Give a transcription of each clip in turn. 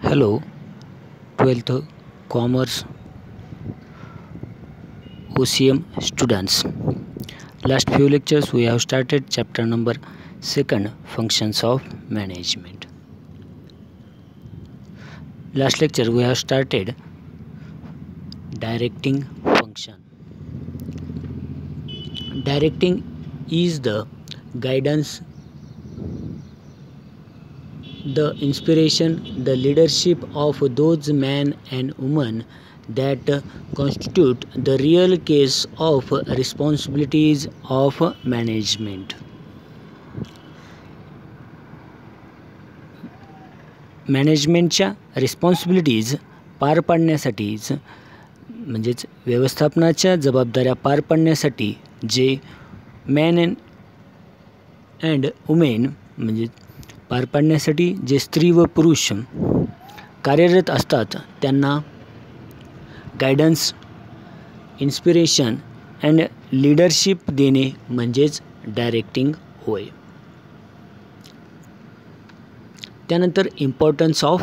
Hello, 12th Commerce OCM students. Last few lectures we have started chapter number 2, functions of management. Last lecture we have started directing function. Directing is the guidance, the inspiration, the leadership of those men and women that constitute the real case of responsibilities of management. मॅनेजमेंटच्या responsibilities पार पाडण्यासाठीच म्हणजेच व्यवस्थापनाच्या जबाबदाऱ्या पार पाडण्यासाठी जे man and women म्हणजे पार पाडण्यासाठी जे स्त्री व पुरुष कार्यरत असतात त्यांना गायडन्स, इन्स्पिरेशन अँड लीडरशिप देणे म्हणजेच डायरेक्टिंग होय. त्यानंतर importance of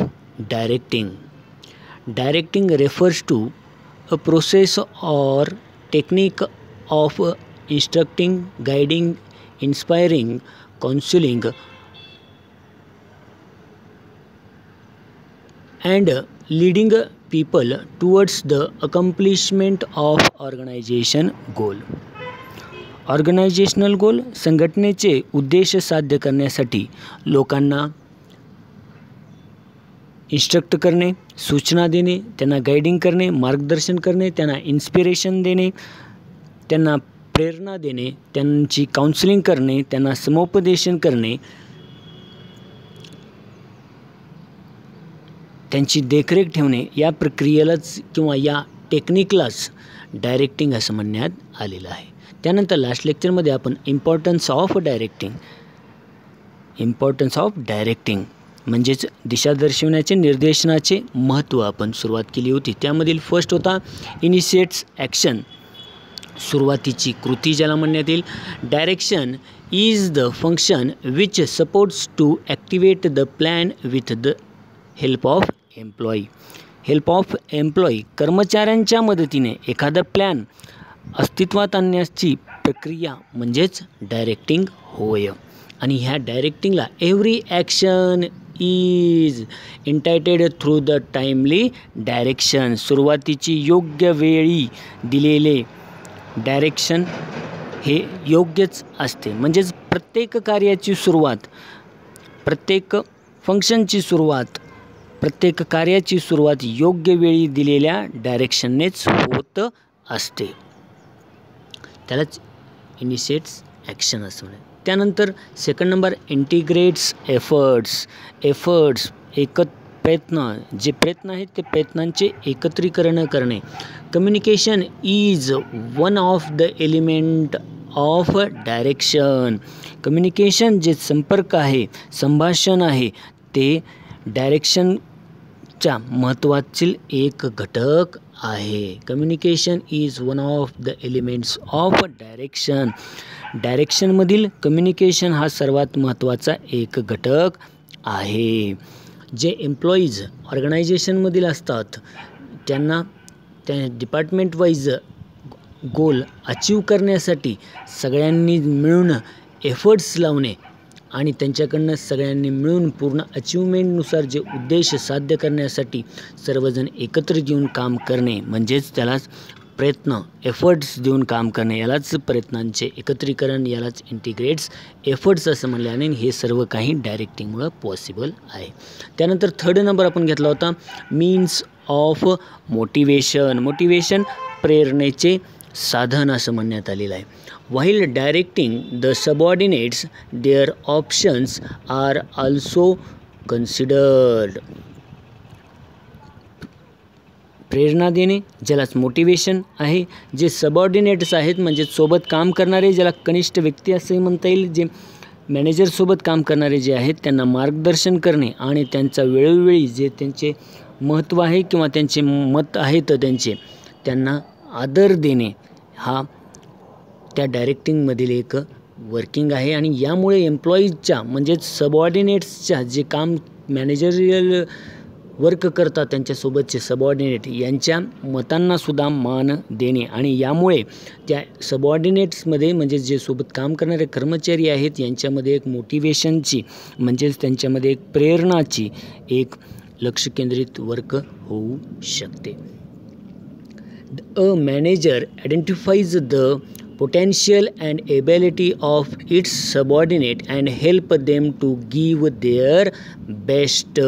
directing. Directing refers to a process or technique of instructing, guiding, inspiring, counseling and leading people towards the accomplishment of organization goal. Organisational goal संघटनेचे उद्देश साध्य करण्यासाठी लोकांना instruct करणे, सूचना देणे, त्यांना गाइडिंग करणे, मार्गदर्शन करणे, त्यांना इन्स्पिरेशन देणे, त्यांना प्रेरणा देणे, त्यांची काउन्सिलिंग करणे, त्यांना समुपदेशन करणे, त्यांची देखरेख ठेवणे या प्रक्रियेलाच किंवा या टेक्निकलाच डायरेक्टिंग असं म्हणण्यात आलेलं आहे. त्यानंतर लास्ट लेक्चरमध्ये आपण इम्पॉर्टन्स ऑफ डायरेक्टिंग म्हणजेच दिशा दर्शवण्याचे, निर्देशनाचे महत्त्व आपण सुरुवात केली होती. त्यामधील फर्स्ट होता इनिशिएट्स ॲक्शन, सुरुवातीची कृती ज्याला म्हणण्यात येईल. Direction is the function which supports to activate the plan with the help of employee. Help of employee कर्मचाऱ्यांच्या मदतीने एखादा प्लॅन अस्तित्वात आणण्याची प्रक्रिया म्हणजेच डायरेक्टिंग होय. आणि ह्या डायरेक्टिंगला every action is initiated through the timely direction. सुरुवातीची योग्य वेळी दिलेले डायरेक्शन हे योग्यच असते. म्हणजेच प्रत्येक कार्याची सुरुवात, प्रत्येक फंक्शनची सुरुवात, प्रत्येक कार्याची सुरुवात योग्य वेळी दिलेल्या डायरेक्शननेच होत असते. त्यालाच इनिशिएट्स ॲक्शन असं म्हणतात. त्यानंतर सेकंड नंबर इंटिग्रेट्स एफर्ट्स प्रयत्न, जे प्रयत्न आहेत ते प्रयत्नांचे एकत्रीकरण करणे. Communication is one of the element of direction. Communication जे संपर्क आहे, संभाषण आहे, ते डायरेक्शनच्या महत्त्वातील एक घटक आहे. Communication is one of the elements of direction. डायरेक्शनमधील कम्युनिकेशन हा सर्वात महत्त्वाचा एक घटक आहे. जे एम्प्लॉईज ऑर्गनायझेशनमधील असतात त्यांना त्या डिपार्टमेंट वाईज गोल अचीव करण्यासाठी सगळ्यांनी मिळून एफर्ट्स लावणे आणि त्यांच्याकडनं सगळ्यांनी मिळून पूर्ण अचिव्हमेंटनुसार जे उद्देश साध्य करण्यासाठी सर्वजण एकत्र येऊन काम करणे म्हणजेच त्यालाच प्रयत्न, एफर्ट्स देऊन काम करणे, यालाच प्रयत्नांचे एकत्रीकरण, यालाच इंटिग्रेट्स एफर्ट्स असं म्हणल्याने हे सर्व काही डायरेक्टिंगमुळं पॉसिबल आहे. त्यानंतर थर्ड नंबर आपण घेतला होता मीन्स ऑफ मोटिवेशन प्रेरणेचे साधन असं म्हणण्यात आलेलं आहे. While directing the subordinates their options are also considered. प्रेरणा देणे ज्यालाच मोटिवेशन आहे. जे सबऑर्डिनेट्स आहेत म्हणजे सोबत काम करणारे, ज्याला कनिष्ठ व्यक्ती असंही म्हणता येईल, जे मॅनेजरसोबत काम करणारे जे आहेत त्यांना मार्गदर्शन करणे आणि त्यांचा वेळोवेळी जे त्यांचे महत्त्व आहे किंवा त्यांचे मत आहेत त्यांना आदर देणे हा त्या डायरेक्टिंगमधील एक वर्किंग आहे. आणि यामुळे एम्प्लॉईजच्या म्हणजेच सबऑर्डिनेट्सच्या जे काम मॅनेजरियल वर्क करतात त्यांच्यासोबतचे सबऑर्डिनेट यांच्या मतांनासुद्धा मान देणे आणि यामुळे त्या सबऑर्डिनेट्समध्ये म्हणजे जे सोबत काम करणारे कर्मचारी आहेत यांच्यामध्ये एक मोटिवेशनची म्हणजेच त्यांच्यामध्ये एक प्रेरणाची एक लक्ष केंद्रित वर्क होऊ शकते. A manager identifies the potential and ability of its subordinate and help them to give their best.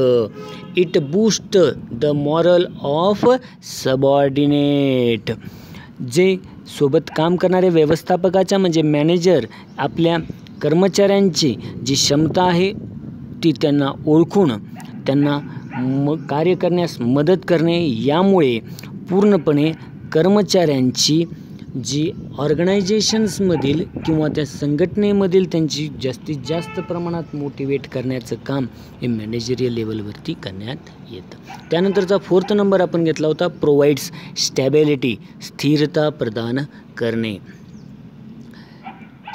It boosts the morale of subordinate. जे सोबत काम करणारे व्यवस्थापकाच्या म्हणजे मॅनेजर आपल्या कर्मचाऱ्यांची जी क्षमता आहे ती त्यांना ओळखून त्यांना कार्य करण्यास मदत करणे, यामुळे पूर्णपणे कर्मचाऱ्यांची जी ऑर्गनायझेशन्समधील किंवा त्या संघटनेमधील त्यांची जास्तीत जास्त प्रमाणात मोटिवेट करण्याचं काम हे मॅनेजरियल लेवलवरती करण्यात येतं. त्यानंतरचा 4th नंबर आपण घेतला होता प्रोव्हाइड्स स्टॅबिलिटी, स्थिरता प्रदान करणे.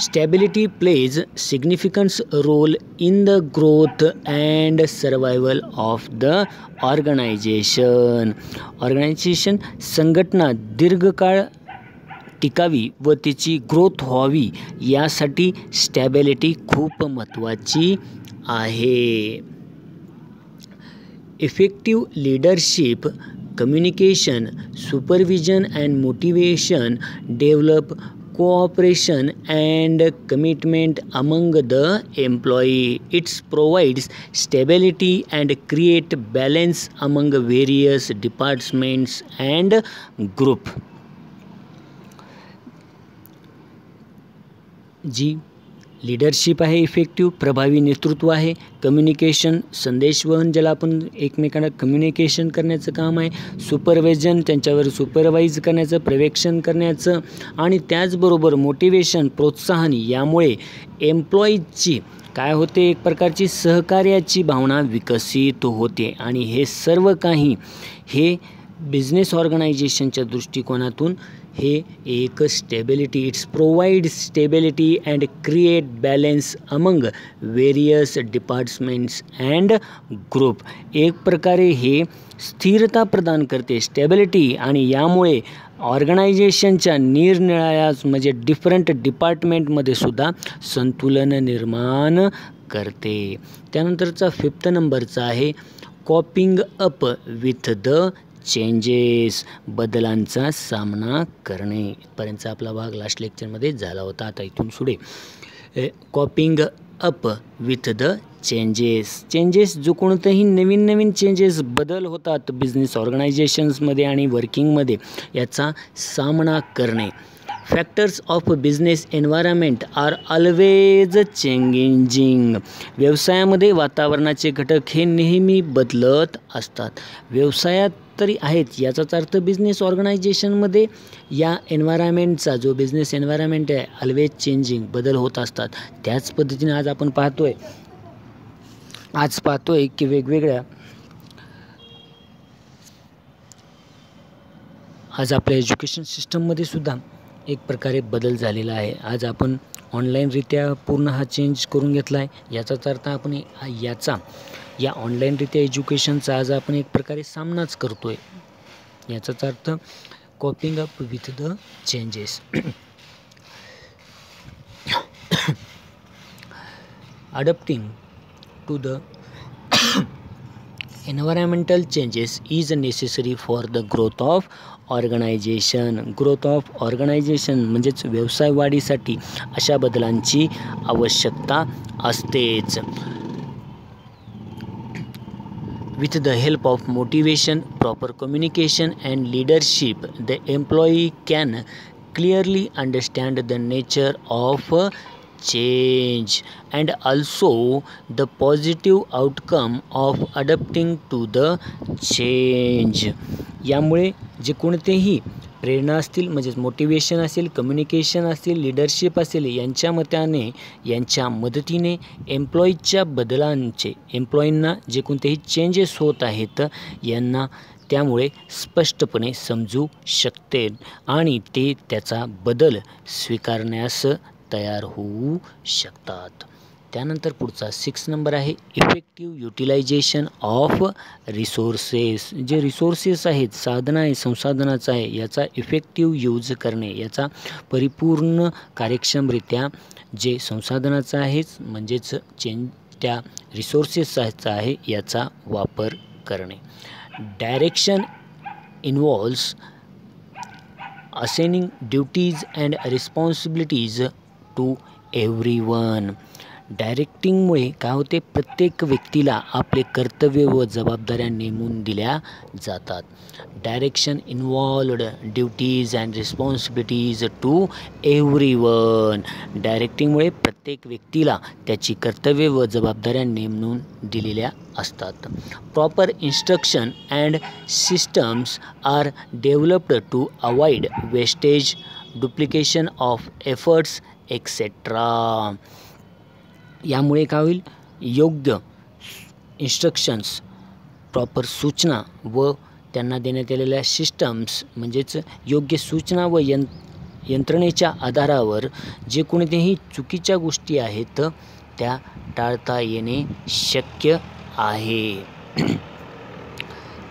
Stability plays significant role in the growth and survival of the organization. संघटना दीर्घकाळ टिकावी व तिची ग्रोथ व्हावी यासाठी स्टॅबिलिटी खूप महत्त्वाची आहे. Effective leadership, communication, supervision and motivation develop cooperation and commitment among the employee. It provides stability and create balance among various departments and group. जी लीडरशिप आहे इफेक्टिव्ह प्रभावी नेतृत्व आहे, कम्युनिकेशन संदेशवहन ज्याला आपण एकमेकांना कम्युनिकेशन करण्याचं काम आहे, सुपरविजन त्यांच्यावर सुपरवाईज करण्याचं पर्यवेक्षण करण्याचं आणि त्याचबरोबर मोटिवेशन प्रोत्साहन, यामुळे एम्प्लॉईजची काय होते एक प्रकारची सहकार्याची भावना विकसित होते आणि हे सर्व काही हे बिझनेस ऑर्गनायझेशनच्या दृष्टिकोनातून हे एक stability, it's provide stability and create balance among various departments and group. एक प्रकारे हे स्थिरता प्रदान करते स्टेबिलिटी आणि यामुळे ऑर्गनायझेशनच्या निरनिराळ्या म्हणजे डिफरंट डिपार्टमेंटमध्ये सुद्धा संतुलन निर्माण करते. त्यानंतरचा 5th नंबरचा आहे कॉपिंग अप विथ द चेंजेस, बदलांचा सामना करणे. इथपर्यंतचा आपला भाग लास्ट लेक्चरमध्ये झाला होता. आता इथून पुढे कॉपिंग अप विथ द चेंजेस जो कोणतेही नवीन चेंजेस बदल होतात बिझनेस ऑर्गनायझेशन्समध्ये आणि वर्किंगमध्ये याचा सामना करणे. Factors of business environment are always changing. व्यवसायामध्ये वातावरणाचे घटक हे नेहमी बदलत असतात. व्यवसायात तरी आहेत याचाच अर्थ बिझनेस ऑर्गनायझेशनमध्ये या एन्व्हायरमेंटचा जो बिझनेस एन्व्हायरमेंट आहे ऑलवेज चेंजिंग, बदल होत असतात. त्याच पद्धतीने आज पाहतोय की वेगवेगळ्या आज आपल्या एज्युकेशन सिस्टममध्ये सुद्धा एक प्रकारे बदल झालेला आहे. आज आपण ऑनलाईनरित्या पूर्ण हा चेंज करून घेतला आहे. याचाच अर्थ आपण या ऑनलाईनरित्या एज्युकेशनचा आज आपण एक प्रकारे सामनाच करतोय. याचाच अर्थ coping up with the changes. Adapting to the environmental changes is necessary for the growth of organization. Growth of organization म्हणजेच व्यवसाय वाढीसाठी अशा बदलांची आवश्यकता असतेच. With the help of motivation, proper communication and leadership, the employee can clearly understand the nature of change and also the positive outcome of adapting to the change. यामुळे जे कोणतेही प्रेरणा असतील म्हणजेच मोटिवेशन असेल, कम्युनिकेशन असेल, लीडरशिप असेल यांच्या मदतीने एम्प्लॉईंना जे कोणतेही चेंजेस होत आहेत यांना त्यामुळे स्पष्टपणे समजू शकते आणि ते त्याचा बदल स्वीकारण्यास तयार होऊ शकतात. त्यानंतर पुढचा 6 नंबर आहे इफेक्टिव्ह युटिलायझेशन ऑफ रिसोर्सेस. जे रिसोर्सेस आहेत, साधनं आहे, संसाधनाचं आहे, याचा इफेक्टिव्ह यूज करणे, याचा परिपूर्ण कार्यक्षमरित्या जे संसाधनाचं आहे म्हणजेच त्या रिसोर्सेसचा आहे याचा वापर करणे. Direction involves assigning duties and responsibilities to everyone. डायरेक्टिंगमुळे काय होते, प्रत्येक व्यक्तीला आपले कर्तव्य व जबाबदाऱ्या नेमून दिल्या जातात. Direction involved duties and responsibilities to everyone. डायरेक्टिंगमुळे प्रत्येक व्यक्तीला त्याची कर्तव्य व जबाबदाऱ्या नेमून दिलेल्या असतात. Proper instruction and systems are developed to avoid wastage, duplication of efforts etcetera. यामुळे काय होईल, योग्य इन्स्ट्रक्शन्स, प्रॉपर सूचना व त्यांना देण्यात आलेल्या सिस्टम्स म्हणजेच योग्य सूचना व यंत्रणेच्या आधारावर जे कोणत्याही चुकीच्या गोष्टी आहेत त्या टाळता येणे शक्य आहे.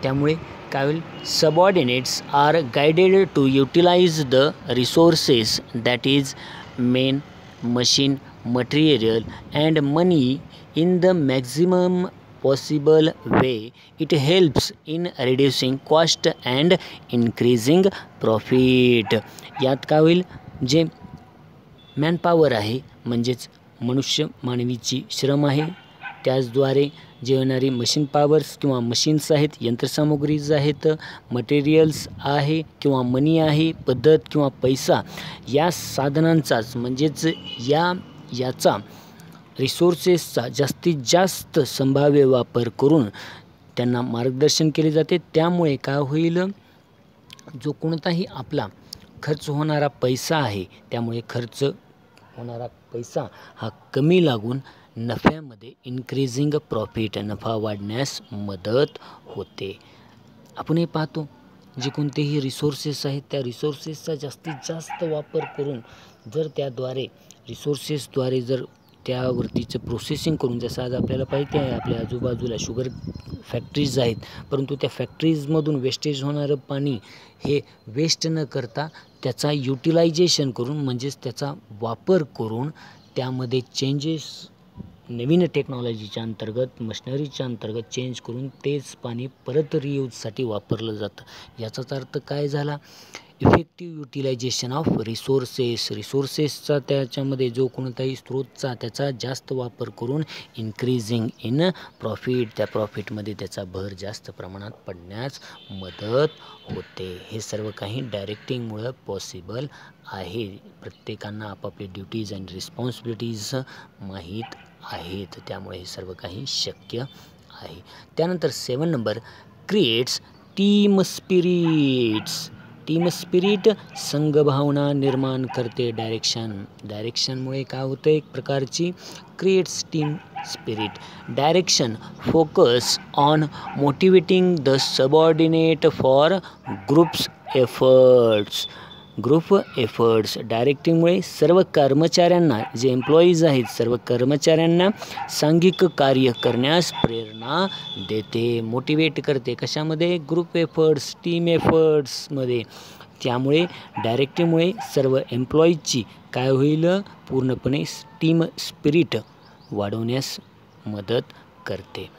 त्यामुळे काय होईल, subordinates are guided to utilize the resources that is men, machine, material and money in the maximum possible way. It helps in reducing cost and increasing profit. यात काय होईल, जे मॅनपॉवर आहे म्हणजेच मानवीची श्रम आहे, त्याचद्वारे जे येणारी मशीन पॉवर्स किंवा मशीन्स आहेत, यंत्रसामुग्रीज आहेत, मटेरियल्स आहे किंवा मनी आहे, पद्धत किंवा पैसा, या साधनांचाच म्हणजेच याचा रिसोर्सेसचा जास्तीत जास्त संभाव्य वापर करून त्यांना मार्गदर्शन केले जाते. त्यामुळे काय होईल, जो कोणताही आपला खर्च होणारा पैसा आहे त्यामुळे खर्च होणारा पैसा हा कमी लागून नफ्यामध्ये इन्क्रीजिंग प्रॉफिट, नफा वाढण्यास मदत होते. आपण हे पाहतो, जे कोणतेही रिसोर्सेस आहेत त्या रिसोर्सेसचा जास्तीत जास्त वापर करून जर त्याद्वारे रिसोर्सेसद्वारे जर त्यावरतीचं प्रोसेसिंग करून, जसं आज आपल्याला माहिती आहे आपल्या आजूबाजूला शुगर फॅक्टरीज आहेत, परंतु त्या फॅक्टरीजमधून वेस्टेज होणारं पाणी हे वेस्ट न करता त्याचा युटिलायझेशन करून म्हणजेच त्याचा वापर करून त्यामध्ये चेंजेस नवीन टेक्नॉलॉजीच्या अंतर्गत, मशिनरीच्या अंतर्गत चेंज करून तेच पाणी परत रियूजसाठी वापरलं जातं. याचाच अर्थ काय झाला, इफेक्टिव्ह युटिलायझेशन ऑफ रिसोर्सेसचा त्याच्यामध्ये जो कोणताही स्रोतचा त्याचा जास्त वापर करून इन्क्रीजिंग इन प्रॉफिट, त्या प्रॉफिटमध्ये त्याचा भर जास्त प्रमाणात पडण्यास मदत होते. हे सर्व काही डायरेक्टिंगमुळं पॉसिबल आहे. प्रत्येकांना आपापले ड्युटीज अँड रिस्पॉन्सिबिलिटीज माहीत आहेत, त्यामुळे हे सर्व काही शक्य आहे. त्यानंतर 7 number creates team spirits. Team spirit संघभावना निर्माण करते. डायरेक्शनमुळे काय होतं, एक प्रकारची creates team spirit. Direction focus on motivating the subordinate for groups efforts. डायरेक्टिंगमुळे सर्व कर्मचाऱ्यांना, जे एम्प्लॉईज आहेत सर्व कर्मचाऱ्यांना सांघिक कार्य करण्यास प्रेरणा देते, मोटिवेट करते. कशामध्ये, ग्रुप एफर्ट्स, टीम एफर्ट्समध्ये. त्यामुळे डायरेक्टिंगमुळे सर्व एम्प्लॉईजची काय होईल, पूर्णपणे टीम स्पिरिट वाढवण्यास मदत करते.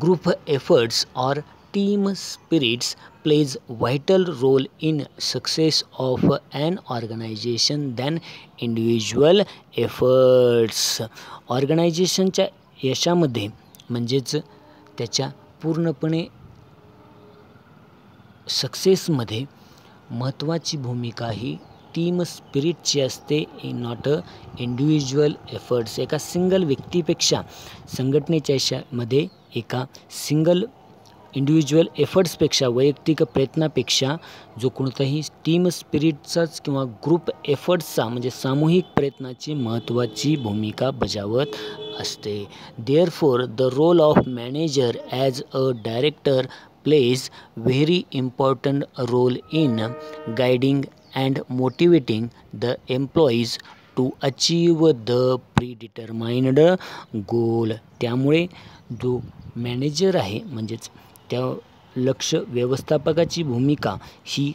ग्रुप एफर्ट्स और team spirits plays vital role in success of an organization than individual efforts. ऑर्गनायझेशनच्या यशामध्ये म्हणजेच त्याच्या पूर्णपणे सक्सेसमध्ये महत्त्वाची भूमिका ही टीम स्पिरिटची असते, नॉट इंडिव्हिज्युअल एफर्ट्स. एका सिंगल व्यक्तीपेक्षा संघटनेच्या यशामध्ये एका सिंगल इंडिव्हिज्युअल एफर्ट्सपेक्षा, वैयक्तिक प्रयत्नापेक्षा जो कोणताही टीम स्पिरिटचाच किंवा ग्रुप एफर्ट्सचा म्हणजे सामूहिक प्रयत्नाची महत्त्वाची भूमिका बजावत असते. Therefore the role of manager as a director plays very important role in guiding and motivating the employees to achieve the predetermined goal. त्यामुळे जो मॅनेजर आहे म्हणजेच त्या लक्ष व्यवस्थापकाची भूमिका ही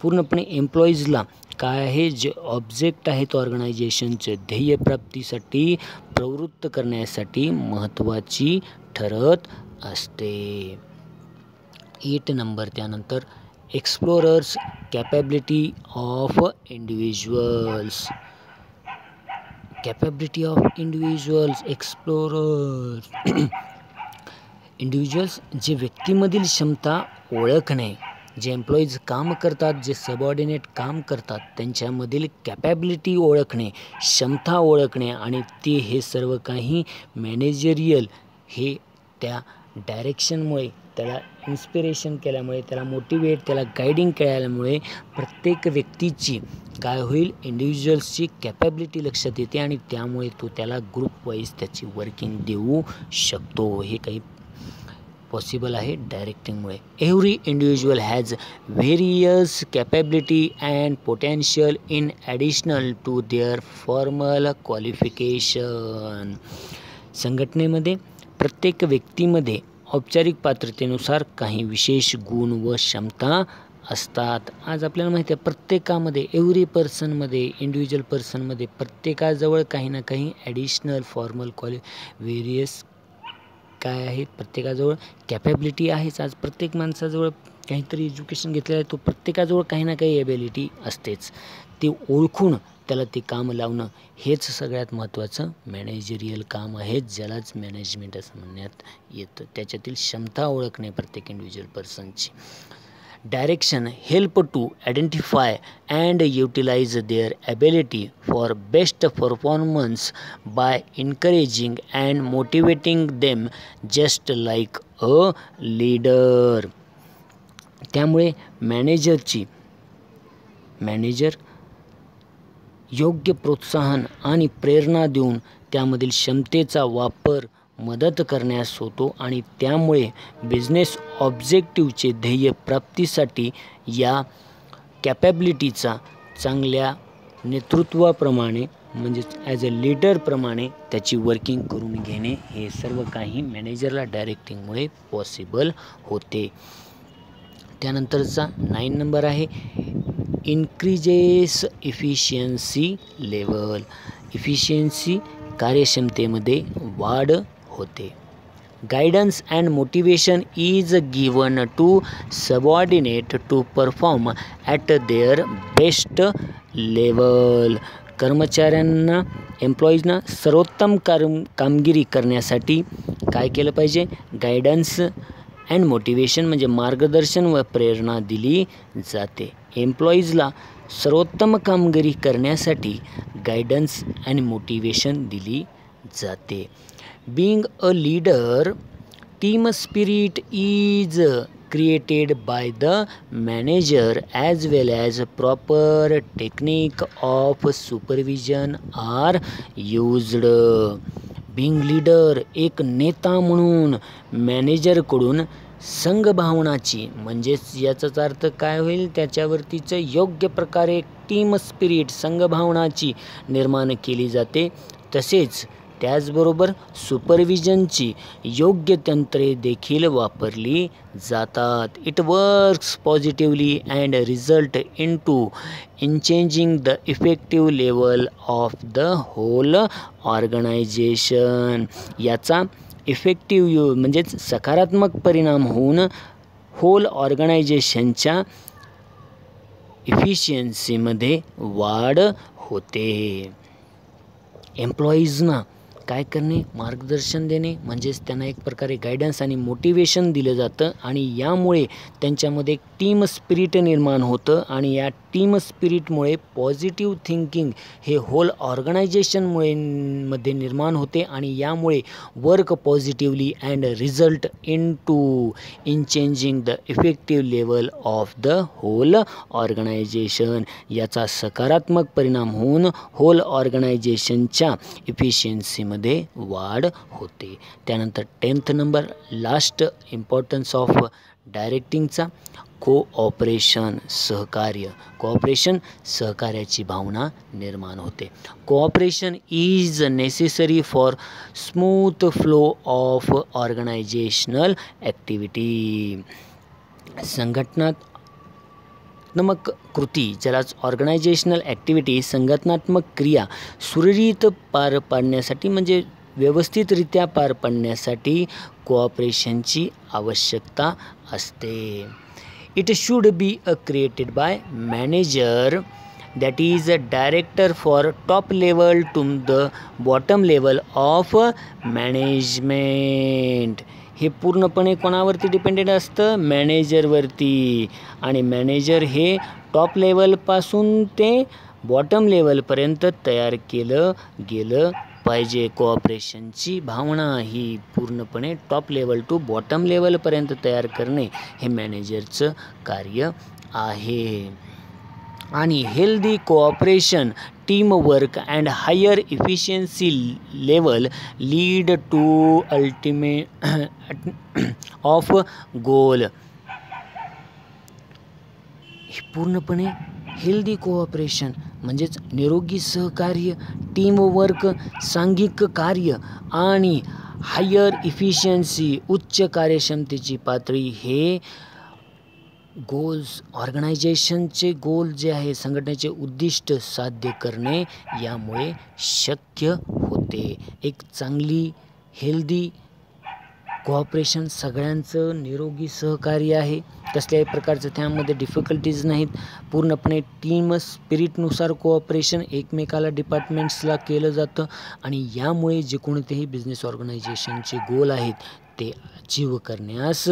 पूर्णपणे एम्प्लॉईजला काय आहे, जे ऑब्जेक्ट आहेत ऑर्गनायझेशनचे ध्येयप्राप्तीसाठी प्रवृत्त करण्यासाठी महत्त्वाची ठरत असते. 8 नंबर त्यानंतर explorers capability of individuals. Capability of individuals explorers individuals जे व्यक्तीमधील क्षमता ओळखणे, जे एम्प्लॉईज काम करतात, जे सबऑर्डिनेट काम करतात त्यांच्यामधील कॅपॅबिलिटी ओळखणे, क्षमता ओळखणे आणि ते हे सर्व काही मॅनेजरियल हे त्या डायरेक्शनमुळे, त्याला इन्स्पिरेशन केल्यामुळे, त्याला मोटिवेट, त्याला गायडिंग केल्यामुळे प्रत्येक व्यक्तीची काय होईल, इंडिव्हिज्युअल्सची कॅपॅबिलिटी लक्षात येते आणि त्यामुळे तो त्याला ग्रुप वाईज त्याची वर्किंग देऊ शकतो. हे काही पॉसिबल आहे डायरेक्टिंगमुळे. Every individual has various capability and potential in additional to their formal qualification. संघटनेमध्ये प्रत्येक व्यक्तीमध्ये औपचारिक पात्रतेनुसार काही विशेष गुण व क्षमता असतात. आज आपल्याला माहिती आहे प्रत्येकामध्ये, एव्हरी पर्सनमध्ये, इंडिव्हिज्युअल पर्सनमध्ये प्रत्येकाजवळ काही ना काही ॲडिशनल फॉर्मल व्हेरियस काय आहे, प्रत्येकाजवळ कॅपॅबिलिटी आहेच. आज प्रत्येक माणसाजवळ काहीतरी एज्युकेशन घेतलेलं आहे, तो प्रत्येकाजवळ काही ना काही एबिलिटी असतेच. ते ओळखून त्याला ते काम लावणं हेच सगळ्यात महत्त्वाचं मॅनेजरियल काम आहे, ज्यालाच मॅनेजमेंट असं म्हणण्यात येतं. त्याच्यातील क्षमता ओळखणे प्रत्येक इंडिव्हिज्युअल पर्सनची. Direction help to identify and utilise their ability for best performance by encouraging and motivating them just like a leader. त्यामुळे मॅनेजर योग्य प्रोत्साहन आणि प्रेरणा देऊन त्यामधील क्षमतेचा वापर मदत करण्यास होतो आणि त्यामुळे बिझनेस ऑब्जेक्टिव्हचे ध्येय प्राप्तीसाठी या कॅपॅबिलिटीचा चांगल्या नेतृत्वाप्रमाणे म्हणजेच ॲज अ लीडरप्रमाणे त्याची वर्किंग करून घेणे हे सर्व काही मॅनेजरला डायरेक्टिंगमुळे पॉसिबल होते. त्यानंतरचा 9 नंबर आहे इन्क्रीजेस इफिशियन्सी लेवल. इफिशियन्सी कार्यक्षमतेमध्ये वाढ होते. Guidance and motivation is given to subordinate to perform at their best level. कर्मचाऱ्यांना, एम्प्लॉईजना सर्वोत्तम कामगिरी करण्यासाठी काय केलं पाहिजे, गायडन्स अँड मोटिवेशन म्हणजे मार्गदर्शन व प्रेरणा दिली जाते. एम्प्लॉईजला सर्वोत्तम कामगिरी करण्यासाठी गायडन्स अँड मोटिवेशन दिली जाते. Being a leader, team spirit is created by the manager as well as proper technique of supervision are used. Being leader, एक नेता म्हणून मॅनेजरकडून संघभावनाची म्हणजेच याचाच अर्थ काय होईल, त्याच्यावरतीचं योग्य प्रकारे टीम स्पिरिट संघभावनाची निर्माण केली जाते. तसेच त्याचबरोबर सुपरविजनची योग्य तंत्रे देखील वापरली जातात. It works positively and result in changing the effective level of the whole organization. याचा इफेक्टिव्ह म्हणजेच सकारात्मक परिणाम होऊन होल ऑर्गनायझेशनच्या इफिशियन्सीमध्ये वाढ होते. एम्प्लॉईजना काय करणे, मार्गदर्शन देणे म्हणजेच त्यांना एक प्रकारे गायडन्स आणि मोटिवेशन दिलं जातं आणि यामुळे त्यांच्यामध्ये टीम स्पिरिट निर्माण होतं आणि या टीम स्पिरिटमुळे पॉझिटिव्ह थिंकिंग हे होल ऑर्गनायझेशनमुळे मध्ये निर्माण होते आणि यामुळे work positively and result in changing the effective level of the whole organization. याचा सकारात्मक परिणाम होऊन होल ऑर्गनायझेशनच्या इफिशियन्सीमध्ये वाढ होते. त्यानंतर 10th number last importance of डायरेक्टिंगचा, कोऑपरेशन सहकार्य, कोऑपरेशन सहकार्याची भावना निर्माण होते. Cooperation is necessary for smooth flow of organisational activity. संघटनात्मक कृती, ज्यालाच ऑर्गनायझेशनल ॲक्टिव्हिटी, संघटनात्मक क्रिया सुरळीत पार पाडण्यासाठी म्हणजे व्यवस्थितरित्या पार पाडण्यासाठी कोऑपरेशनची आवश्यकता असते. It should be created by manager, that is a director for top level to the bottom level of management. हे पूर्णपणे कोणावरती डिपेंडेड असतं? मॅनेजरवरती. आणि मॅनेजर हे टॉप लेवलपासून ते बॉटम लेवलपर्यंत तयार केलं गेलं पाहिजे. कोऑपरेशनची भावना ही पूर्णपणे टॉप लेवल टू बॉटम लेवलपर्यंत तयार करणे हे मॅनेजरचं कार्य आहे. आणि healthy cooperation, teamwork and higher efficiency level lead to ultimate of goal. पूर्णपणे हेल्दी कोऑपरेशन म्हणजेच निरोगी सहकार्य, टीमवर्क, सांघिक कार्य आणि हायर इफिशियन्सी, उच्च कार्यक्षमतेची पातळी हे गोल्स, ऑर्गनायझेशनचे गोल जे आहे, संघटनेचे उद्दिष्ट साध्य करणे यामुळे शक्य होते. एक चांगली हेल्दी कोऑपरेशन, सगळ्यांचं निरोगी सहकार्य आहे, कसल्याही प्रकारचं त्यामध्ये डिफिकल्टीज नाहीत. पूर्णपणे टीम स्पिरिटनुसार कोऑपरेशन एकमेकाला डिपार्टमेंट्सला केलं जातं आणि यामुळे जे कोणतेही बिझनेस ऑर्गनायझेशनचे गोल आहेत ते अचीव करण्यास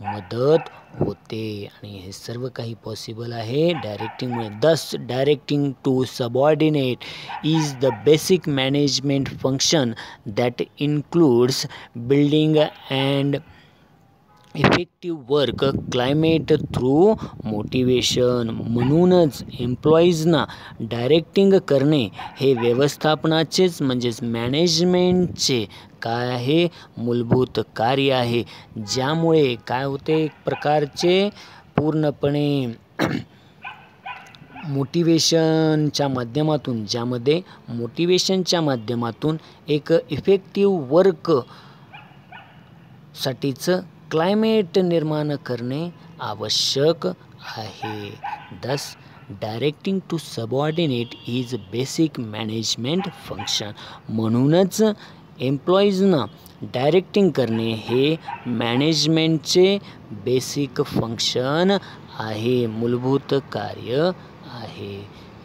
मदत होते. आणि हे सर्व काही पॉसिबल आहे डायरेक्टिंगमुळे. Thus directing to subordinate is the basic management function that includes building and effective work climate through motivation. म्हणूनच एम्प्लॉईजना डायरेक्टिंग करणे हे व्यवस्थापनाचेच म्हणजेच मॅनेजमेंटचे काय आहे, मूलभूत कार्य आहे. ज्यामुळे काय होते, एक प्रकारचे पूर्णपणे मोटिवेशनच्या माध्यमातून, ज्यामध्ये मोटिवेशनच्या माध्यमातून एक इफेक्टिव्ह वर्क साठीचं क्लायमेट निर्माण करणे आवश्यक आहे. Thus directing to subordinate is basic management function. म्हणूनच एम्प्लॉईजना डायरेक्टिंग करणे हे मॅनेजमेंटचे बेसिक फंक्शन आहे, मूलभूत कार्य आहे.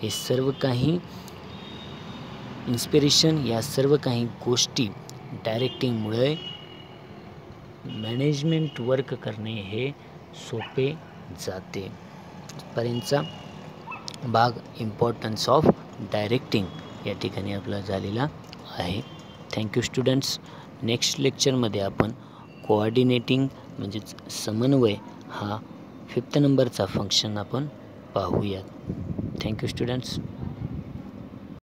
हे सर्व काही इन्स्पिरेशन, या सर्व काही गोष्टी डायरेक्टिंगमुळे मॅनेजमेंट वर्क करणे हे सोपे जाते. पर्यंतचा भाग इम्पॉर्टन्स ऑफ डायरेक्टिंग या ठिकाणी आपला झालेला आहे. Thank you students. नेक्स्ट लेक्चरमध्ये आपण कोऑर्डिनेटिंग म्हणजेच समन्वय हा 5th नंबरचा फंक्शन आपण पाहूयात. Thank you students.